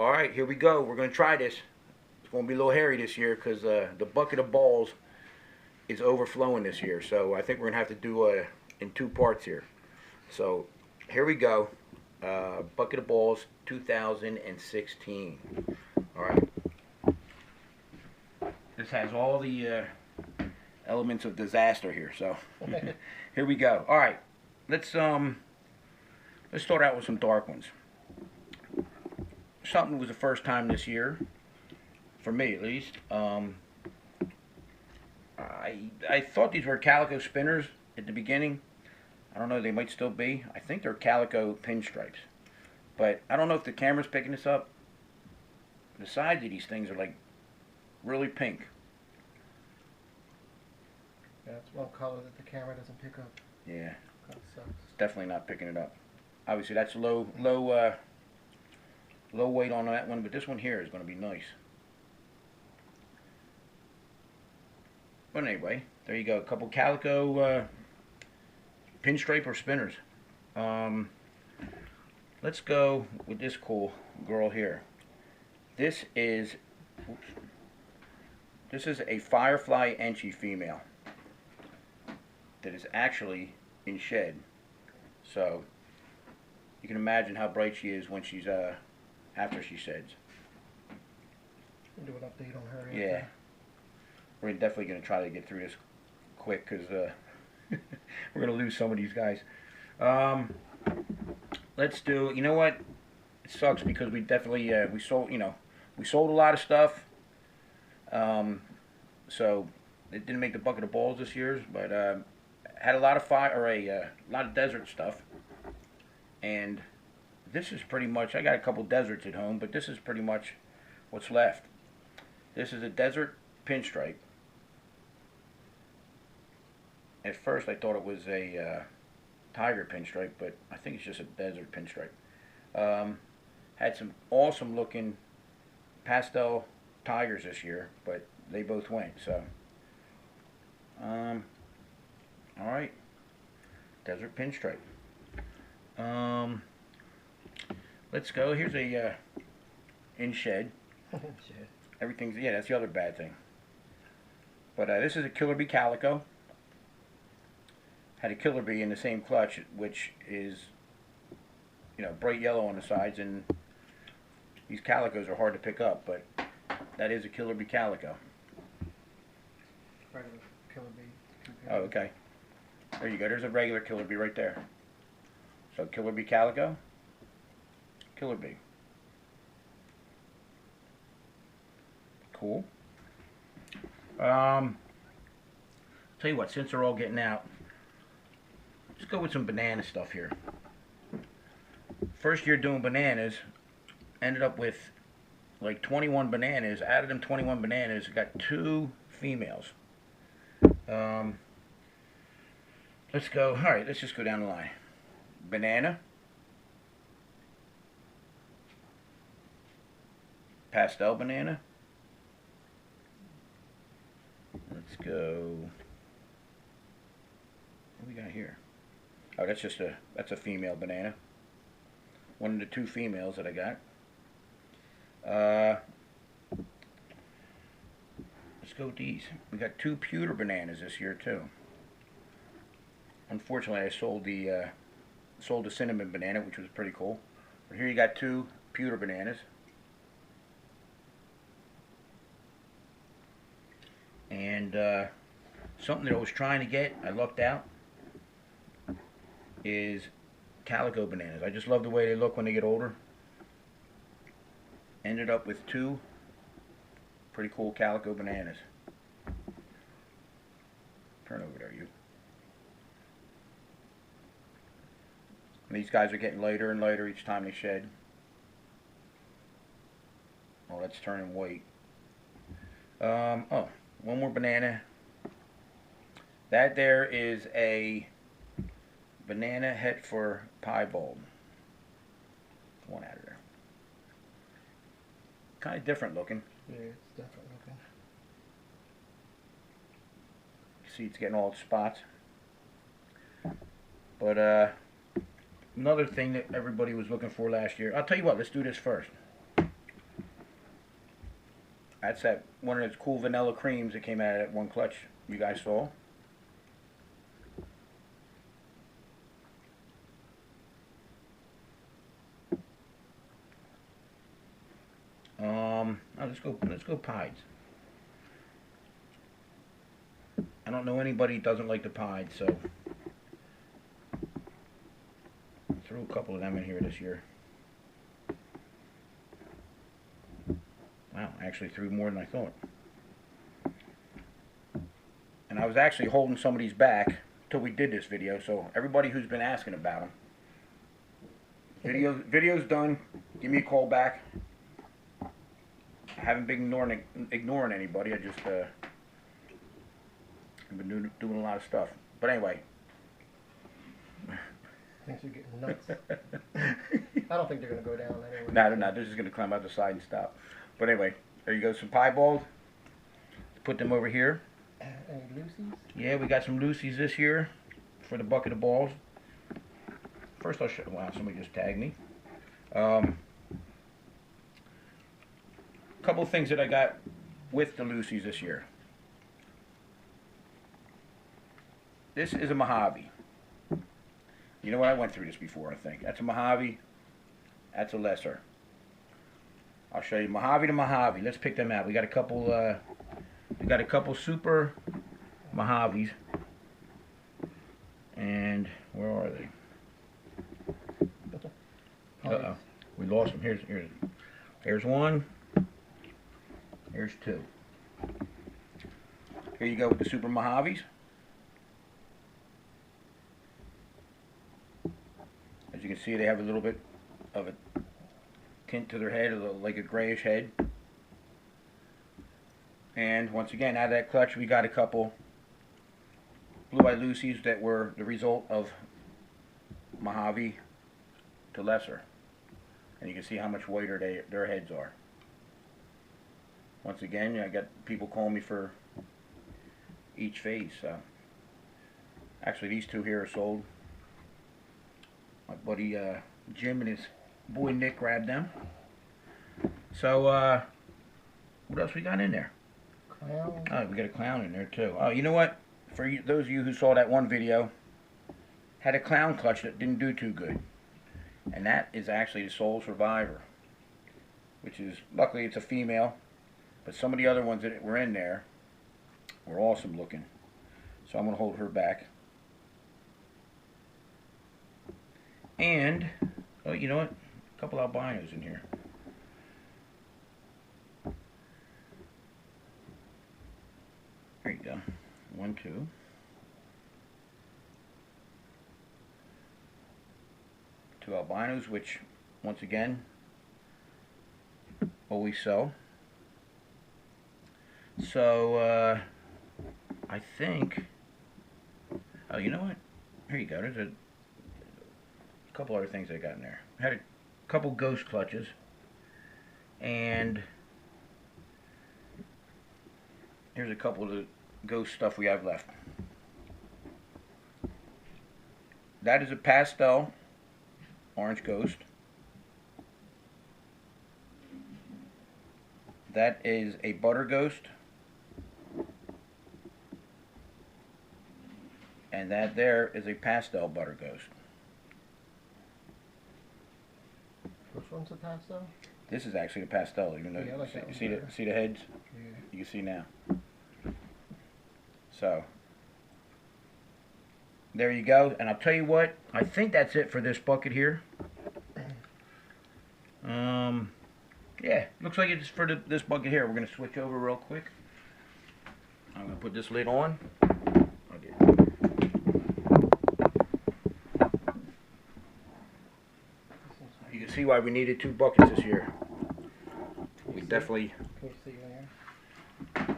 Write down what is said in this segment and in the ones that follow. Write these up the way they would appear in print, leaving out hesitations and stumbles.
All right, here we go. We're going to try this. It's going to be a little hairy this year because the bucket of balls is overflowing this year. So I think we're going to have to do in two parts here. So here we go. Bucket of balls 2016. All right. This has all the elements of disaster here. So here we go. All right. Let's start out with some dark ones. Something was the first time this year, for me at least. I thought these were calico spinners at the beginning. I don't know, they might still be. I think they're calico pinstripes. But I don't know if the camera's picking this up. The sides of these things are like really pink. Yeah, it's one color that the camera doesn't pick up. Yeah. That sucks. It's definitely not picking it up. Obviously that's low weight on that one, but this one here is going to be nice. But anyway, there you go. A couple calico pinstripe or spinners. Let's go with this cool girl here. This is a firefly Enchi female that is actually in shed. So you can imagine how bright she is when she's after she sheds. Do an update on her. Yeah. We're definitely going to try to get through this quick because we're going to lose some of these guys. Let's do, you know what? It sucks because we definitely, we sold a lot of stuff. So it didn't make the bucket of balls this year, but had a lot of a lot of desert stuff. And this is pretty much, I got a couple deserts at home, but this is pretty much what's left. This is a desert pinstripe. At first I thought it was a tiger pinstripe, but I think it's just a desert pinstripe. Had some awesome looking pastel tigers this year, but they both went, so. Alright. Desert pinstripe. Let's go. Here's a in shed. Everything's, yeah, that's the other bad thing. But this is a killer bee calico. Had a killer bee in the same clutch, which is, you know, bright yellow on the sides, and these calicos are hard to pick up, but that is a killer bee calico. Regular killer bee. Oh, okay. There you go. There's a regular killer bee right there. So killer bee calico, killer bee. Cool. Tell you what, since they're all getting out, let's go with some banana stuff here. First year doing bananas, ended up with like 21 bananas. Out of them 21 bananas, got 2 females. Let's go. All right, let's just go down the line. Banana, pastel banana. Let's go. What do we got here? Oh, that's a female banana. One of the 2 females that I got. Let's go with these. We got 2 pewter bananas this year too. Unfortunately, I sold the cinnamon banana, which was pretty cool. But here you got 2 pewter bananas. And something that I was trying to get, I lucked out, is calico bananas. I just love the way they look when they get older. Ended up with 2 pretty cool calico bananas. Turn over there, you. And these guys are getting lighter and lighter each time they shed. Oh, that's turning white. Oh, one more banana. That there is a banana het for piebald. One out of there. Kind of different looking. Yeah, it's different looking. See, it's getting all the spots. But another thing that everybody was looking for last year. I'll tell you what. Let's do this first. That's that one of those cool vanilla creams that came out of that one clutch you guys saw. Let's go pieds. I don't know anybody who doesn't like the pieds, so threw a couple of them in here this year. Wow, I actually threw more than I thought. And I was actually holding some of these back till we did this video, so everybody who's been asking about them, video's done. Give me a call back. I haven't been ignoring anybody. I just I've been doing a lot of stuff. But anyway, Things are getting nuts. I don't think they're gonna go down anyway. no, they're not. They're just gonna climb out the side and stop. But anyway, there you go. Some Piebald. Put them over here. Any Lucy's? Yeah, we got some Lucy's this year for the bucket of balls. First, I'll show. Wow, somebody just tagged me. Couple of things that I got with the Lucy's this year. This is a Mojave. You know what? I went through this before, I think. That's a Mojave. That's a lesser. I'll show you Mojave to Mojave. Let's pick them out. We got a couple. Super Mojaves. And where are they? Uh-oh. We lost them. Here's one. Here's two. Here you go with the Super Mojaves. As you can see, they have a little bit of a tint to their head, like a grayish head. And once again, out of that clutch, we got a couple Blue-Eyed Lucy's that were the result of Mojave to lesser. And you can see how much whiter their heads are. Once again, I got people calling me for each phase. So actually, these two here are sold. My buddy Jim and his boy Nick grabbed them. So what else we got in there? Clown. Oh, we got a clown in there too. Oh, you know what? For you, those of you who saw that one video, had a clown clutch that didn't do too good. And that is actually the Sole Survivor. Which is, luckily it's a female. But some of the other ones that were in there were awesome looking. So I'm going to hold her back. And, oh, you know what? A couple albinos in here. There you go. 1, 2. Two albinos, which, once again, always sell. So, I think, oh, you know what? Here you go. There's a couple other things I got in there. I had a couple ghost clutches. And here's a couple of the ghost stuff we have left. That is a pastel orange ghost. That is a butter ghost. And that there is a pastel butter ghost. Which one's a pastel? This is actually a pastel, even though Yeah, I like that you one see the heads? Yeah. You can see now. So there you go. And I'll tell you what, I think that's it for this bucket here. Yeah, looks like it's for this bucket here. We're going to switch over real quick. I'm going to put this lid on. You can see why we needed 2 buckets this year. We definitely... Can you see there?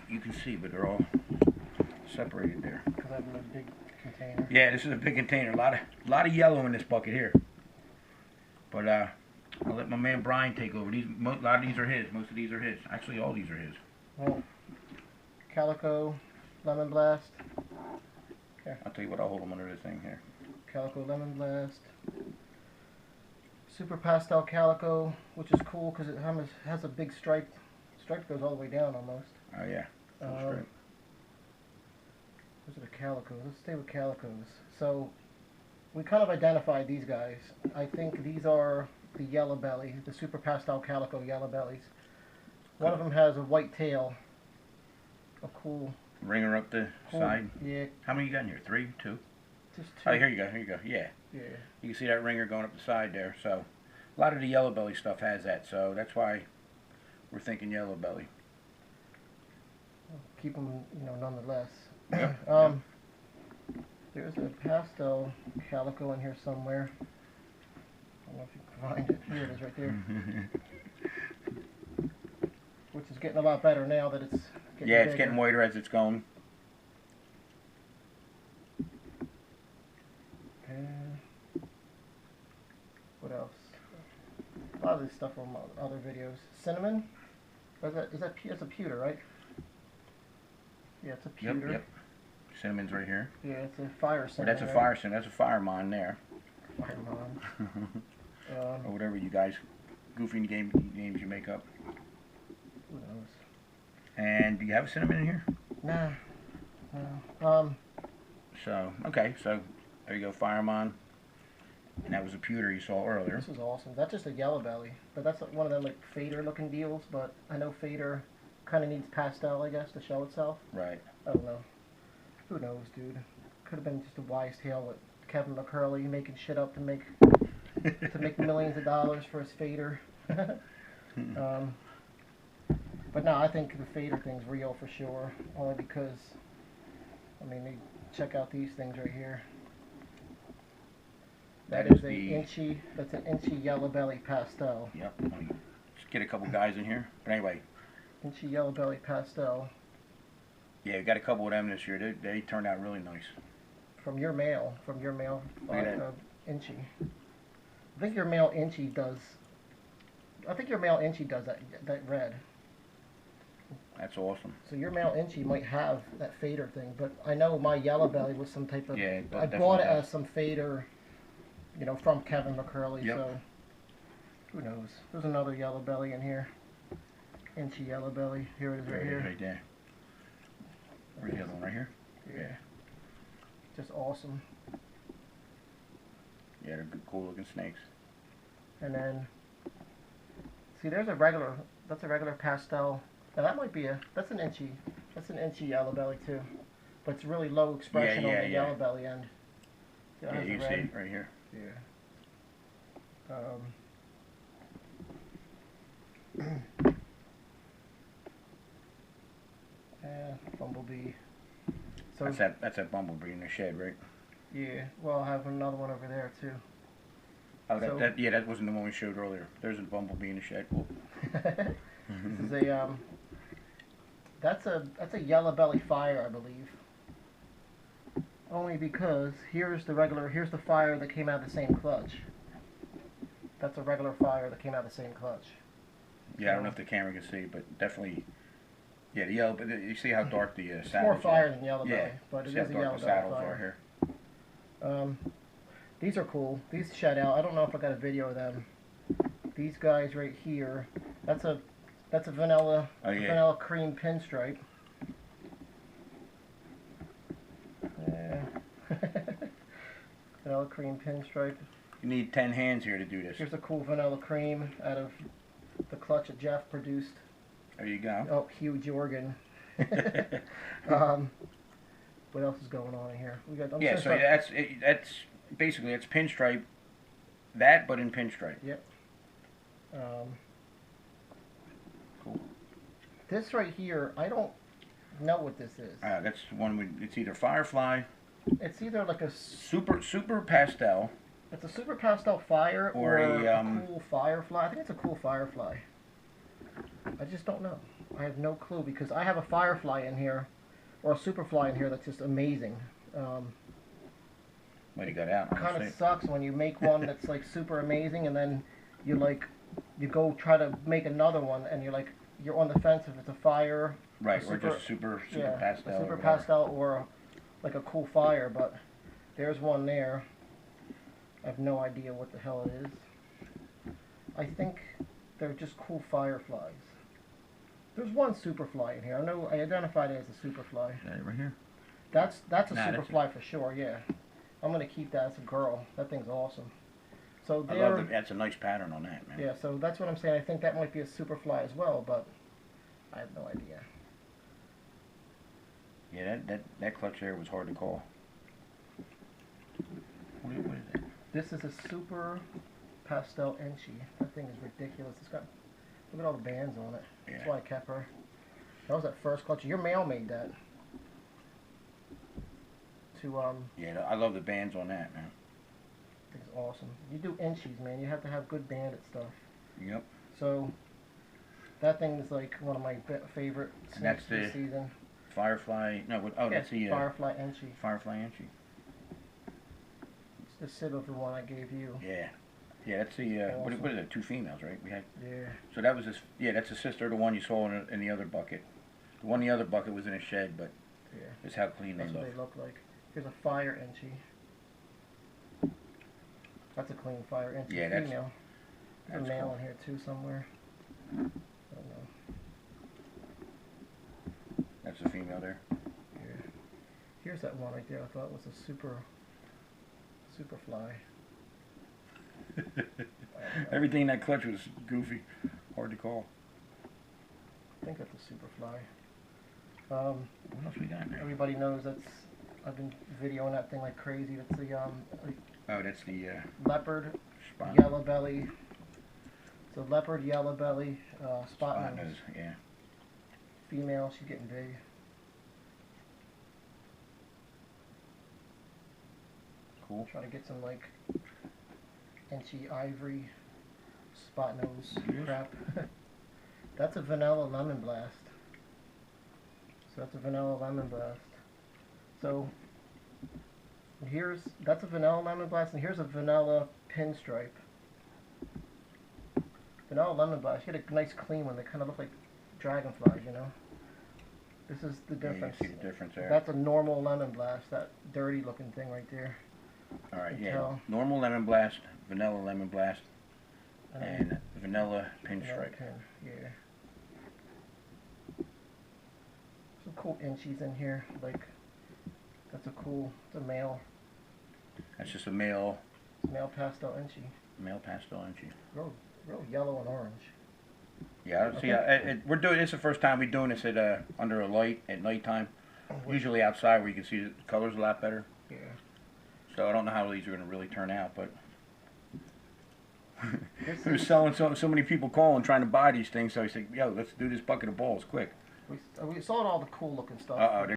You can see, but they're all separated there. Because I have a big container. Yeah, this is a big container. A lot of yellow in this bucket here. But I'll let my man Brian take over. A lot of these are his. Most of these are his. Actually, all these are his. Well, Calico, Lemon Blast. Here, I'll tell you what. I'll hold them under the thing here. Calico Lemon Blast. Super Pastel Calico, which is cool because it has a big stripe stripe goes all the way down almost. Oh yeah. Full stripe. Those are the calicos. Let's stay with calicos. So we kind of identified these guys. I think these are the yellow belly, the super pastel calico yellow bellies. One of them has a white tail. A cool ringer up the side. Yeah. How many you got in here? 3, 2? Just 2. Oh, here you go. Here you go. Yeah. Yeah. You can see that ringer going up the side there. So a lot of the yellow belly stuff has that. So that's why we're thinking yellow belly. Keep them, you know, nonetheless. Yep. There's a pastel calico in here somewhere. I don't know if you can find it. Here it is right there. Which is getting a lot better now that it's getting it's bigger. getting whiter as it's going. What else? A lot of this stuff from other videos. Cinnamon? It's a pewter, right? Yeah, it's a pewter. Yep. Cinnamon's right here. Yeah, it's a fire cinnamon. That's a fire cinnamon. That's a fire mine there. Fire mine. Or whatever you guys, goofy names you make up. Who knows? And do you have a cinnamon in here? Nah. No. So, okay, so there you go, Firemon. And that was a pewter you saw earlier. This was awesome. That's just a yellow belly. But that's one of them like fader looking deals, but I know fader kind of needs pastel, I guess, to show itself. Right. I don't know. Who knows, dude? Could have been just a wise tale with Kevin McCurley making shit up to make millions of dollars for his fader. But no, I think the fader thing's real for sure. Only because, I mean, check out these things right here. That is that's an inchy yellow belly pastel. Yep. Let me just get a couple guys in here. But anyway. Inchy yellow belly pastel. Yeah, we got a couple of them this year. They turned out really nice. From your male, Look at that. inchy. I think your male inchy does that red. That's awesome. So your male inchy might have that fader thing, but I know my yellow belly was some type of. Yeah, I bought it as some fader, you know, from Kevin McCurley. Yep. So who knows? There's another yellow belly in here. Inchy yellow belly. Here it is, right here. Right there. Where's the other one? Right here. Yeah. Just awesome. Yeah, they're good, cool looking snakes. And then, see, that's a regular pastel. Now that might be that's an inchy yellow belly too, but it's really low expression on the yellow belly end. See, Yeah, you can see it right here. Yeah. Bumblebee. So that's that bumblebee in the shed, right? Yeah. Well, I have another one over there too. Oh, that wasn't the one we showed earlier. There's a bumblebee in the shed. Cool. This is a that's a yellow belly fire, I believe. Only because here's the fire that came out of the same clutch. That's a regular fire that came out of the same clutch. Yeah, I don't know if the camera can see, but definitely. Yeah, the yellow. But you see how dark the saddles are. It's more fire than yellow belly, Yeah, but it see is how a yellow dark the belly saddles fire. are here. These are cool. These shed out. I don't know if I got a video of them. These guys right here. That's a vanilla vanilla cream pinstripe. Yeah. Vanilla cream pinstripe. You need 10 hands here to do this. Here's a cool vanilla cream out of the clutch that Jeff produced. There you go. Oh, Hugh Jorgen. What else is going on in here? We got. That's basically it's pinstripe. That, but in pinstripe. Yep. Cool. This right here, I don't know what this is. That's one. It's either Firefly. It's either like a super pastel. It's a super pastel fire or a cool firefly. I think it's a cool firefly. I just don't know. I have no clue because I have a firefly in here, or a superfly in here that's just amazing. Might have got out. Kind of sucks when you make one that's like super amazing and then you go try to make another one and you're on the fence if it's a fire. Right, or just super pastel. A super pastel or like a cool fire, but there's one there. I have no idea what the hell it is. I think they're just cool fireflies. There's one superfly in here. I know I identified it as a superfly. Is that it right here? That's a Nah, superfly for sure. Yeah, I'm gonna keep that as a girl. That thing's awesome. So I there. love that's a nice pattern on that, man. Yeah, so that's what I'm saying. I think that might be a superfly as well, but I have no idea. Yeah, that clutch there was hard to call. What is that? This is a super pastel Enchi. That thing is ridiculous. It's got, look at all the bands on it. Yeah. That's why I kept her. That was that first clutch. Your male made that. Yeah, I love the bands on that, man. It's awesome. You do Enchis, man. You have to have good banded stuff. Yep. So that thing is like one of my favorite And that's this the season. Firefly. No, Yeah, that's the Firefly Enchi. Firefly Entry. It's the sib of the one I gave you. Yeah. Yeah, that's the Awesome. what is it? 2 females, right? We had. Yeah. So that was this. Yeah, that's the sister of the one you saw in the other bucket. The one in the other bucket was in a shed, but Yeah. it's how clean That's they what look. they look like. Here's a fire Enchi. That's a clean fire Enchi. Yeah, that's- female. There's a that's male cool. in here too somewhere. I don't know. That's the female there. Yeah. Here's that one right there. I thought was a superfly. Everything in that clutch was goofy, hard to call. I think that's a superfly. What else we got there? Everybody knows I've been videoing that thing like crazy. That's the Oh, that's the leopard spot. yellow belly. It's a leopard yellow belly spot Spot nose. nose, yeah. Female. She's getting big. Cool. Try to get some like Enchi ivory spot nose Yes. crap. That's a vanilla lemon blast. So that's a vanilla lemon blast. So that's a vanilla lemon blast, and here's a vanilla pinstripe. Vanilla lemon blast. You get a nice clean one. They kind of look like dragonflies, you know. This is the Yeah, you difference. can see the difference there. That's a normal lemon blast. That dirty looking thing right there. All right, can yeah. tell. Normal lemon blast, vanilla lemon blast, And and vanilla Vanilla pinstripe. pin, yeah. Some cool Enchis in here, like that's it's a male That's just a male pastel Enchi. pastel Enchi. Real yellow and orange. Yeah, see, we're doing this the first time we're doing this at under a light at nighttime. Usually outside where you can see the colors a lot better. Yeah. So I don't know how these are going to really turn out, but This we were is, selling so many people calling trying to buy these things. So he said, "Yo, let's do this bucket of balls quick." we saw all the cool looking stuff. Uh oh.